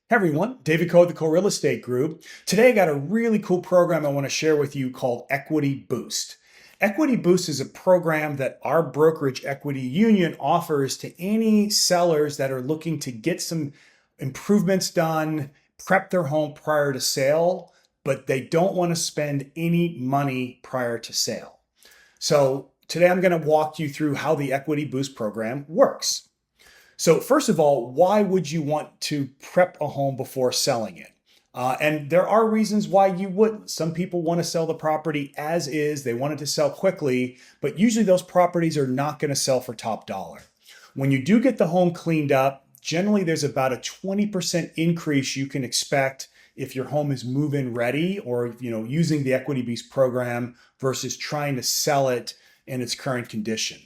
Hey everyone, David Coe, the Co Real Estate Group. Today I got a really cool program I want to share with you called Equity Boost. Equity Boost is a program that our brokerage equity union offers to any sellers that are looking to get some improvements done, prep their home prior to sale, but they don't want to spend any money prior to sale. So today I'm going to walk you through how the Equity Boost program works. So first of all, why would you want to prep a home before selling it? And there are reasons why you wouldn't. Some people want to sell the property as is. They want it to sell quickly, but usually those properties are not going to sell for top dollar. When you do get the home cleaned up, generally there's about a 20% increase you can expect if your home is move-in ready or using the Equity Boost program versus trying to sell it in its current condition.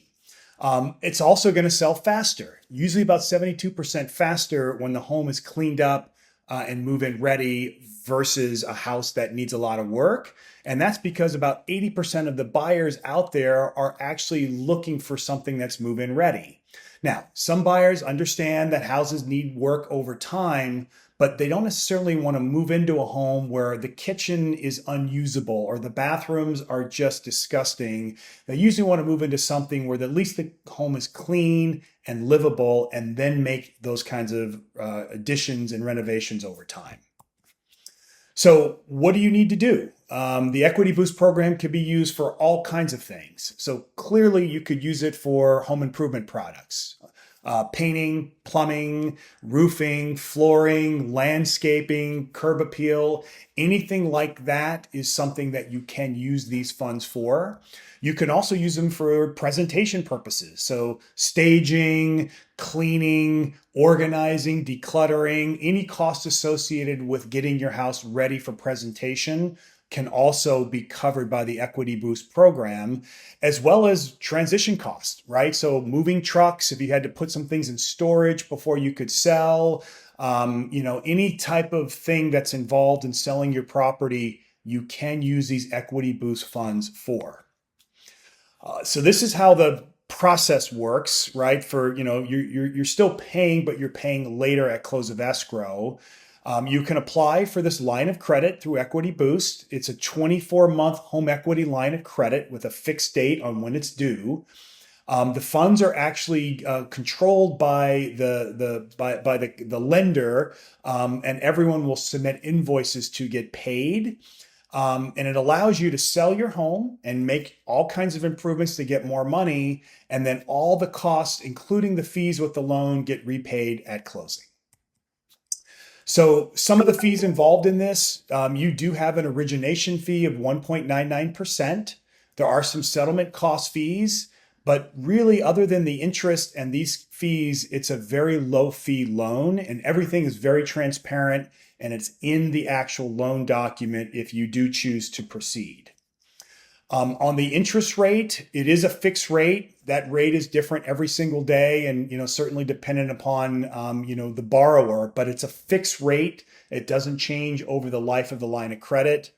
It's also going to sell faster, usually about 72% faster when the home is cleaned up and move-in ready versus a house that needs a lot of work. And that's because about 80% of the buyers out there are actually looking for something that's move-in ready. Now, some buyers understand that houses need work over time, but they don't necessarily want to move into a home where the kitchen is unusable or the bathrooms are just disgusting. They usually want to move into something where at least the home is clean and livable, and then make those kinds of additions and renovations over time. So what do you need to do? The Equity Boost program could be used for all kinds of things. So clearly you could use it for home improvement products. Painting, plumbing, roofing, flooring, landscaping, curb appeal, anything like that is something that you can use these funds for. You can also use them for presentation purposes. So staging, cleaning, organizing, decluttering, any cost associated with getting your house ready for presentation can also be covered by the Equity Boost program, as well as transition costs, right? So moving trucks, if you had to put some things in storage before you could sell, any type of thing that's involved in selling your property, you can use these Equity Boost funds for. So this is how the process works, right? For, you're still paying, but you're paying later at close of escrow. You can apply for this line of credit through Equity Boost. It's a 24-month home equity line of credit with a fixed date on when it's due. The funds are actually controlled by the lender, and everyone will submit invoices to get paid. And it allows you to sell your home and make all kinds of improvements to get more money, and then all the costs, including the fees with the loan, get repaid at closing. So some of the fees involved in this, you do have an origination fee of 1.99%. There are some settlement cost fees, but really other than the interest and these fees, it's a very low fee loan, and everything is very transparent, and it's in the actual loan document if you do choose to proceed. On the interest rate, it is a fixed rate. That rate is different every single day and, certainly dependent upon, the borrower, but it's a fixed rate. It doesn't change over the life of the line of credit.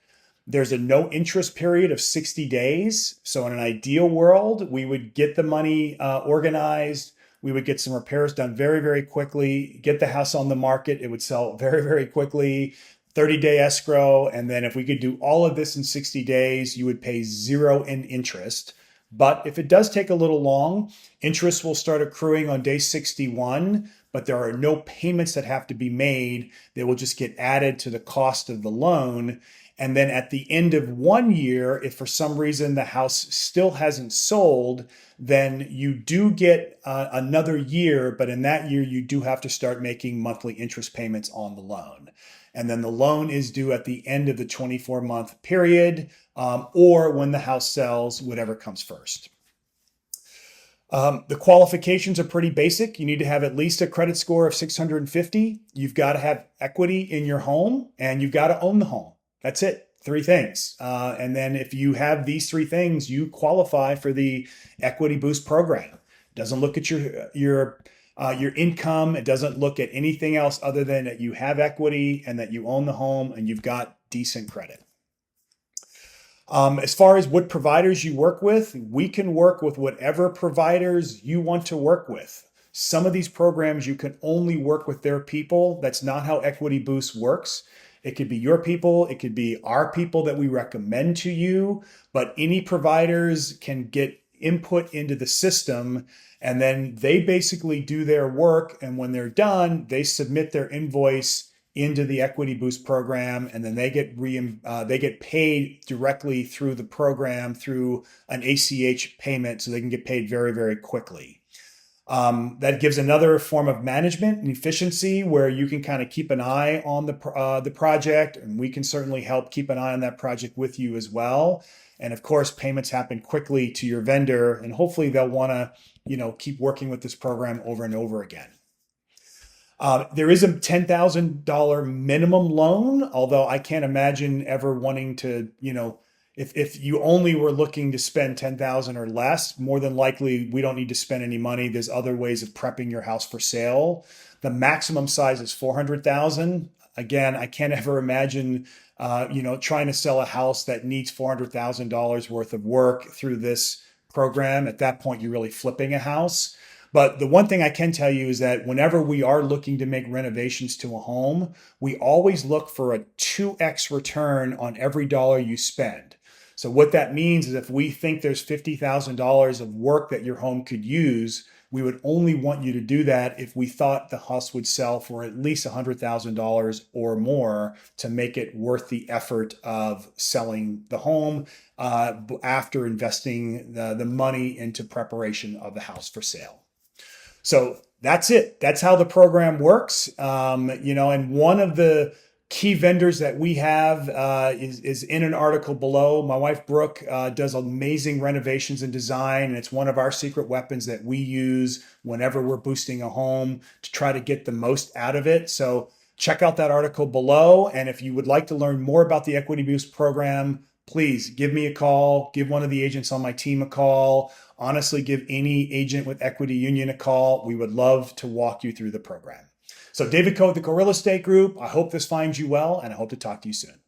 There's a no interest period of 60 days. So in an ideal world, we would get the money organized. We would get some repairs done very, very quickly, get the house on the market. It would sell very, very quickly. 30-day escrow, and then if we could do all of this in 60 days, you would pay zero in interest. But if it does take a little long, interest will start accruing on day 61, but there are no payments that have to be made. They will just get added to the cost of the loan. And then at the end of 1 year, if for some reason the house still hasn't sold, then you do get another year, but in that year, you do have to start making monthly interest payments on the loan. And then the loan is due at the end of the 24-month period, or when the house sells, whatever comes first. The qualifications are pretty basic. You need to have at least a credit score of 650. You've got to have equity in your home, and you've got to own the home. That's it. 3 things. And then if you have these 3 things, you qualify for the Equity Boost program. It doesn't look at your income. It doesn't look at anything else other than that you have equity and that you own the home and you've got decent credit. As far as what providers you work with, we can work with whatever providers you want to work with. Some of these programs, you can only work with their people. That's not how Equity Boost works. It could be your people, it could be our people that we recommend to you, but any providers can get input into the system, and then they basically do their work. And when they're done, they submit their invoice into the Equity Boost program, and then they get paid directly through the program through an ACH payment, so they can get paid very, very quickly. That gives another form of management and efficiency where you can kind of keep an eye on the project, and we can certainly help keep an eye on that project with you as well. And of course, payments happen quickly to your vendor, and hopefully they'll want to, keep working with this program over and over again. There is a $10,000 minimum loan, although I can't imagine ever wanting to, if you only were looking to spend $10,000 or less, more than likely we don't need to spend any money. There's other ways of prepping your house for sale. The maximum size is $400,000. Again, I can't ever imagine, trying to sell a house that needs $400,000 worth of work through this program. At that point, you're really flipping a house. But the one thing I can tell you is that whenever we are looking to make renovations to a home, we always look for a 2x return on every dollar you spend. So what that means is if we think there's $50,000 of work that your home could use, we would only want you to do that if we thought the house would sell for at least $100,000 or more to make it worth the effort of selling the home after investing the money into preparation of the house for sale. So that's it. That's how the program works. And one of the key vendors that we have is in an article below. My wife, Brooke, does amazing renovations and design, and it's one of our secret weapons that we use whenever we're boosting a home to try to get the most out of it. So check out that article below. And if you would like to learn more about the Equity Boost program, please give me a call, give one of the agents on my team a call. Honestly, give any agent with Equity Union a call. We would love to walk you through the program. So David Coe with the Co Real Estate Group. I hope this finds you well, and I hope to talk to you soon.